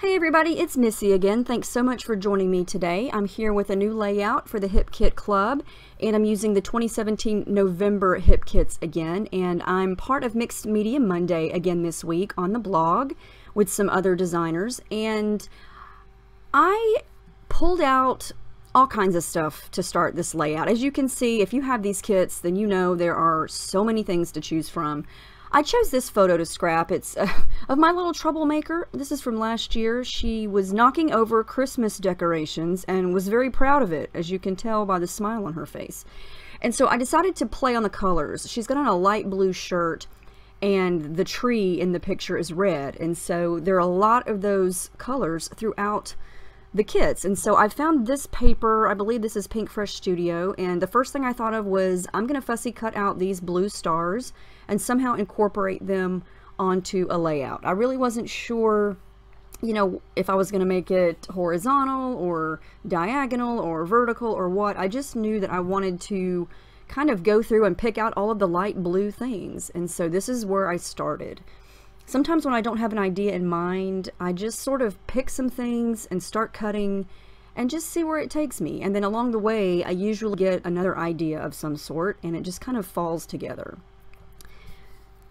Hey everybody, it's Missy again. Thanks so much for joining me today. I'm here with a new layout for the Hip Kit Club, and I'm using the 2017 November Hip Kits again, and I'm part of Mixed Media Monday again this week on the blog with some other designers, and I pulled out all kinds of stuff to start this layout. As you can see, if you have these kits, then you know there are so many things to choose from. I chose this photo to scrap. It's of my little troublemaker. This is from last year. She was knocking over Christmas decorations and was very proud of it, as you can tell by the smile on her face. And so I decided to play on the colors. She's got on a light blue shirt, and the tree in the picture is red. And so there are a lot of those colors throughout the kits. And so I found this paper, I believe this is Pink Fresh Studio, and the first thing I thought of was I'm gonna fussy cut out these blue stars and somehow incorporate them onto a layout. I really wasn't sure, you know, if I was gonna make it horizontal or diagonal or vertical or what. I just knew that I wanted to kind of go through and pick out all of the light blue things, and so this is where I started. Sometimes when I don't have an idea in mind, I just sort of pick some things and start cutting and just see where it takes me. And then along the way, I usually get another idea of some sort, and it just kind of falls together.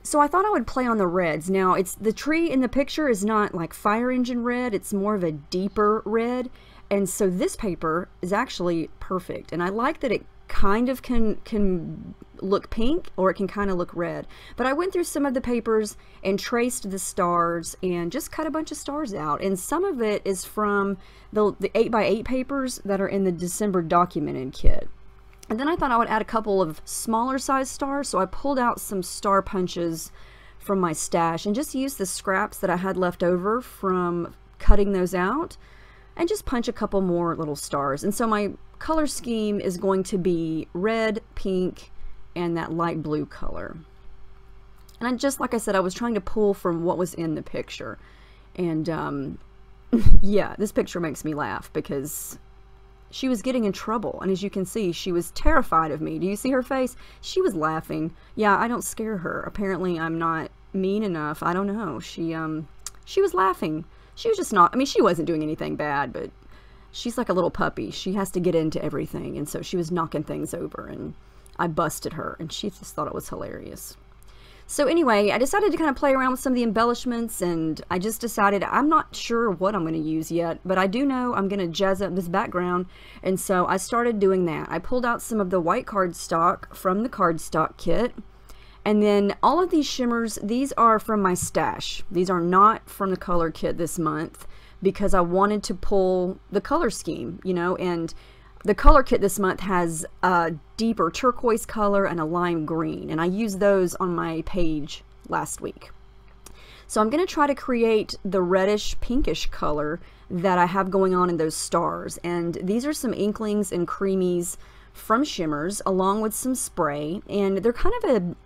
So I thought I would play on the reds. Now, the tree in the picture is not like fire engine red, it's more of a deeper red. And so this paper is actually perfect. And I like that it kind of can look pink, or it can kind of look red. But I went through some of the papers and traced the stars and just cut a bunch of stars out. And some of it is from the 8x8 papers that are in the December documented kit. And then I thought I would add a couple of smaller size stars, so I pulled out some star punches from my stash and just used the scraps that I had left over from cutting those out and just punch a couple more little stars. And so my color scheme is going to be red, pink, and that light blue color. And just like I said, I was trying to pull from what was in the picture. And yeah, this picture makes me laugh because she was getting in trouble, and as you can see, she was terrified of me. Do you see her face? She was laughing. Yeah, I don't scare her. Apparently I'm not mean enough. I don't know. She was laughing. She was just not, I mean, she wasn't doing anything bad, but she's like a little puppy. She has to get into everything, and so she was knocking things over, and I busted her, and she just thought it was hilarious. So anyway, I decided to kind of play around with some of the embellishments, and I just decided I'm not sure what I'm going to use yet, but I do know I'm going to jazz up this background, and so I started doing that. I pulled out some of the white cardstock from the cardstock kit, and then all of these shimmers, these are from my stash. These are not from the color kit this month because I wanted to pull the color scheme, you know, and the color kit this month has a deeper turquoise color and a lime green, and I used those on my page last week. So I'm going to try to create the reddish pinkish color that I have going on in those stars, and these are some inklings and creamies from shimmers along with some spray, and they're kind of I'm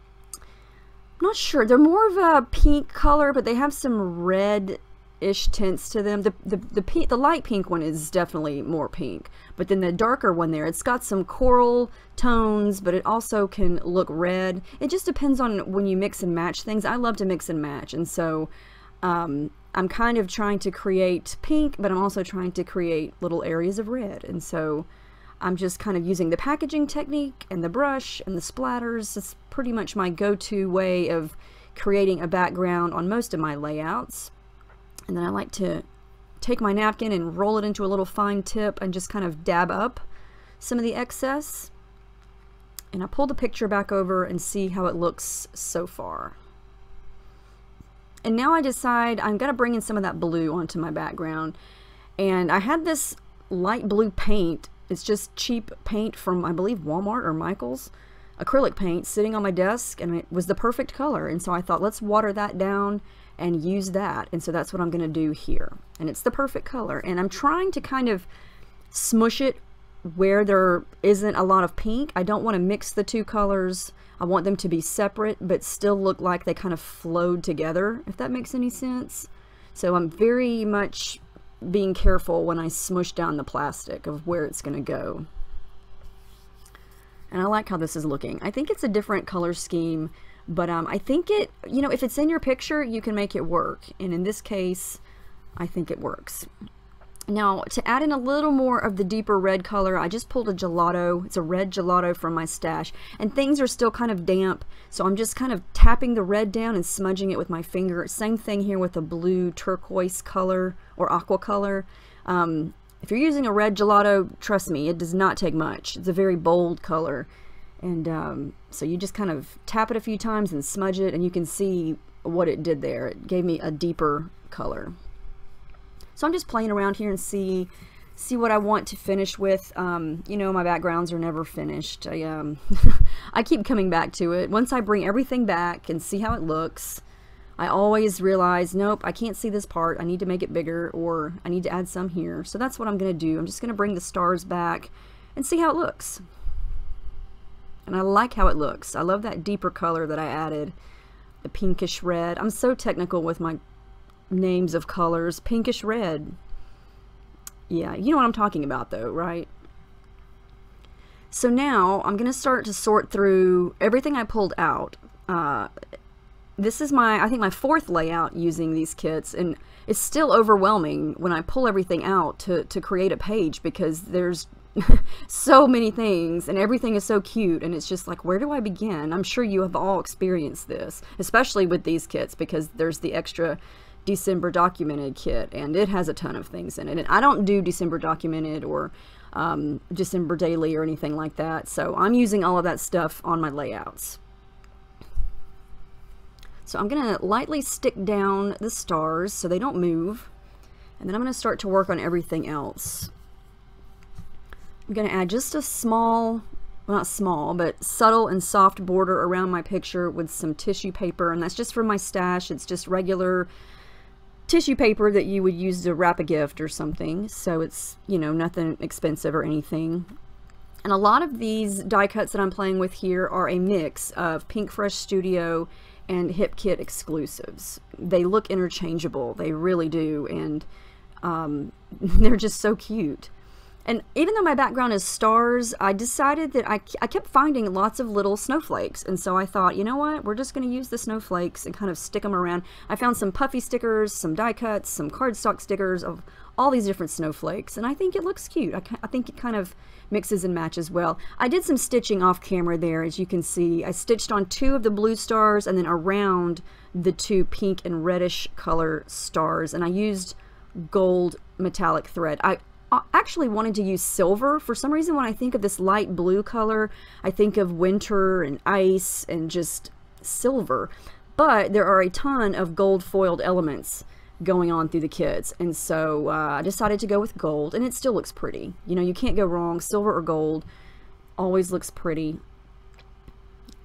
not sure, they're more of a pink color, but they have some red-ish tints to them. The light pink one is definitely more pink, but then the darker one there, it's got some coral tones, but it also can look red. It just depends on when you mix and match things. I love to mix and match, and so I'm kind of trying to create pink, but I'm also trying to create little areas of red, and so I'm just kind of using the packaging technique and the brush and the splatters. It's pretty much my go-to way of creating a background on most of my layouts. And then I like to take my napkin and roll it into a little fine tip and just kind of dab up some of the excess. And I pull the picture back over and see how it looks so far. And now I decide I'm going to bring in some of that blue onto my background. And I had this light blue paint. It's just cheap paint from, I believe, Walmart or Michael's, acrylic paint, sitting on my desk, and it was the perfect color. And so I thought, let's water that down and use that, and so that's what I'm going to do here, and it's the perfect color. And I'm trying to kind of smush it where there isn't a lot of pink. I don't want to mix the two colors. I want them to be separate but still look like they kind of flowed together, if that makes any sense. So I'm very much being careful when I smush down the plastic of where it's going to go. And I like how this is looking. I think it's a different color scheme, but I think it, you know, if it's in your picture, you can make it work. And in this case, I think it works. Now, to add in a little more of the deeper red color, I just pulled a gelato. It's a red gelato from my stash, and things are still kind of damp, so I'm just kind of tapping the red down and smudging it with my finger. Same thing here with a blue turquoise color or aqua color. If you're using a red gelato, trust me, it does not take much. It's a very bold color, and so you just kind of tap it a few times and smudge it, and you can see what it did there. It gave me a deeper color. So I'm just playing around here and see what I want to finish with. You know, my backgrounds are never finished. I keep coming back to it. Once I bring everything back and see how it looks, I always realize, nope, I can't see this part. I need to make it bigger, or I need to add some here. So that's what I'm going to do. I'm just going to bring the stars back and see how it looks. And I like how it looks. I love that deeper color that I added, the pinkish red. I'm so technical with my names of colors. Pinkish red. Yeah, you know what I'm talking about though, right? So now I'm going to start to sort through everything I pulled out. This is I think my fourth layout using these kits, and it's still overwhelming when I pull everything out to create a page, because there's so many things and everything is so cute, and it's just like, where do I begin? I'm sure you have all experienced this, especially with these kits, because there's the extra December documented kit, and it has a ton of things in it. And I don't do December documented or December daily or anything like that, so I'm using all of that stuff on my layouts. So I'm going to lightly stick down the stars so they don't move, and then I'm going to start to work on everything else. I'm going to add just a small, well, not small, but subtle and soft border around my picture with some tissue paper, and that's just for my stash. It's just regular tissue paper that you would use to wrap a gift or something, so it's, you know, nothing expensive or anything. And a lot of these die cuts that I'm playing with here are a mix of Pink Fresh Studio and Hip Kit exclusives. They look interchangeable, they really do, and they're just so cute. And even though my background is stars, I decided that I kept finding lots of little snowflakes. And so I thought, you know what, we're just going to use the snowflakes and kind of stick them around. I found some puffy stickers, some die cuts, some cardstock stickers of all these different snowflakes. And I think it looks cute. I think it kind of mixes and matches well. I did some stitching off camera there, as you can see. I stitched on 2 of the blue stars and then around the 2 pink and reddish color stars. And I used gold metallic thread. I actually wanted to use silver. For some reason, when I think of this light blue color, I think of winter and ice and just silver. But there are a ton of gold foiled elements going on through the kits, and so I decided to go with gold, and it still looks pretty. You know, you can't go wrong. Silver or gold always looks pretty,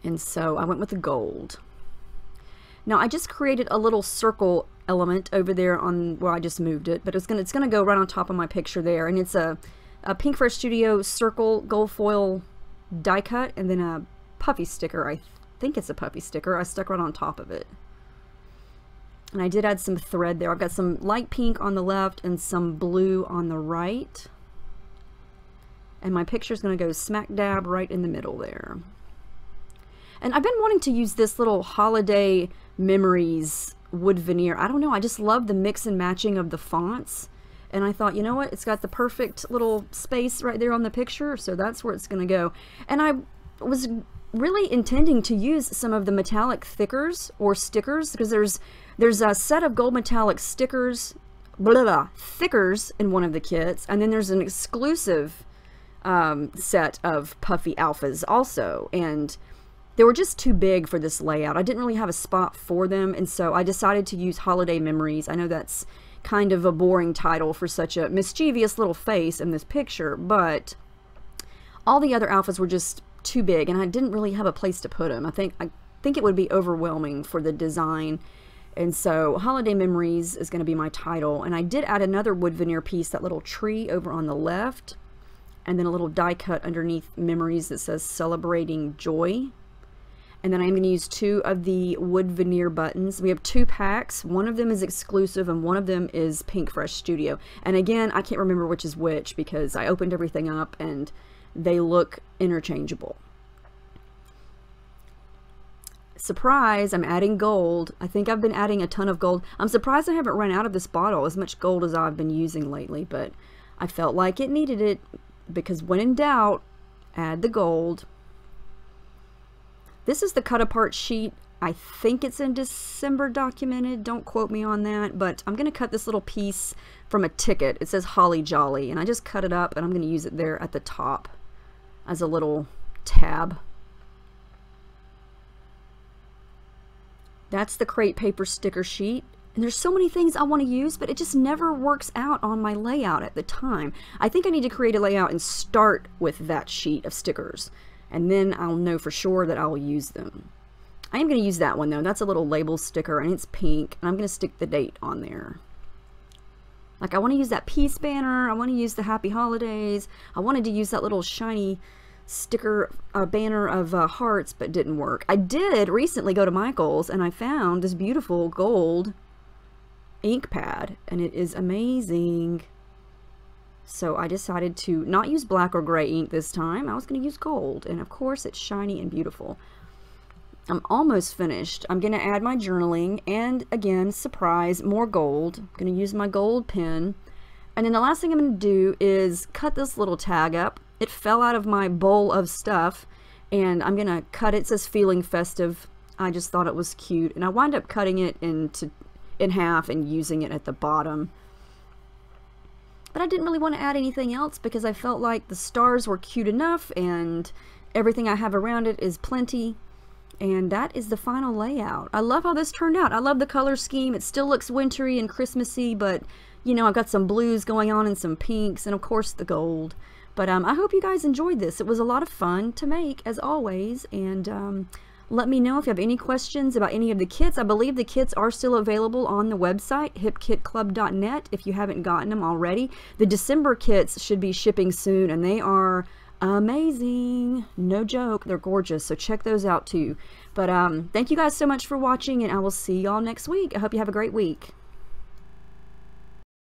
and so I went with the gold. Now I just created a little circle element over there on where I just moved it, but it's gonna go right on top of my picture there, and it's a Pink Fresh Studio circle gold foil die cut, and then a puffy sticker. I think it's a puffy sticker. I stuck right on top of it, and I did add some thread there. I've got some light pink on the left and some blue on the right, and my picture's gonna go smack dab right in the middle there. And I've been wanting to use this little holiday memories wood veneer. I don't know, I just love the mix and matching of the fonts, and I thought, you know what, it's got the perfect little space right there on the picture, so that's where it's gonna go. And I was really intending to use some of the metallic thickers or stickers, because there's a set of gold metallic stickers, thickers in one of the kits, and then there's an exclusive set of puffy alphas also, and they were just too big for this layout. I didn't really have a spot for them, and so I decided to use Holiday Memories. I know that's kind of a boring title for such a mischievous little face in this picture, but all the other alphas were just too big, and I didn't really have a place to put them. I think it would be overwhelming for the design, and so Holiday Memories is going to be my title. And I did add another wood veneer piece, that little tree over on the left, and then a little die cut underneath Memories that says Celebrating Joy. And then I'm going to use 2 of the wood veneer buttons. We have 2 packs. One of them is exclusive and one of them is Pink Fresh Studio. And again, I can't remember which is which because I opened everything up and they look interchangeable. surprise, I'm adding gold. I think I've been adding a ton of gold. I'm surprised I haven't run out of this bottle, as much gold as I've been using lately, but I felt like it needed it, because when in doubt, add the gold. This is the cut apart sheet. I think it's in December documented. Don't quote me on that, but I'm going to cut this little piece from a ticket. It says Holly Jolly, and I just cut it up, and I'm going to use it there at the top as a little tab. That's the crate paper sticker sheet. And there's so many things I want to use, but it just never works out on my layout at the time. I think I need to create a layout and start with that sheet of stickers, and then I'll know for sure that I'll use them. I am going to use that one though. That's a little label sticker, and it's pink, and I'm going to stick the date on there. Like, I want to use that peace banner. I want to use the happy holidays. I wanted to use that little shiny sticker banner of hearts, but didn't work. I did recently go to Michael's, and I found this beautiful gold ink pad, and it is amazing. So I decided to not use black or gray ink this time. I was going to use gold, and of course it's shiny and beautiful. I'm almost finished. I'm going to add my journaling, and again, surprise, more gold. I'm going to use my gold pen, and then the last thing I'm going to do is cut this little tag up. It fell out of my bowl of stuff, and I'm going to cut it. It says feeling festive. I just thought it was cute, and I wound up cutting it in half and using it at the bottom. But I didn't really want to add anything else because I felt like the stars were cute enough, and everything I have around it is plenty. And that is the final layout. I love how this turned out. I love the color scheme. It still looks wintry and Christmassy, but you know, I've got some blues going on and some pinks, and of course the gold. But I hope you guys enjoyed this. It was a lot of fun to make, as always, and let me know if you have any questions about any of the kits. I believe the kits are still available on the website, hipkitclub.net, if you haven't gotten them already. The December kits should be shipping soon, and they are amazing. No joke. They're gorgeous, so check those out too. But thank you guys so much for watching, and I will see y'all next week. I hope you have a great week.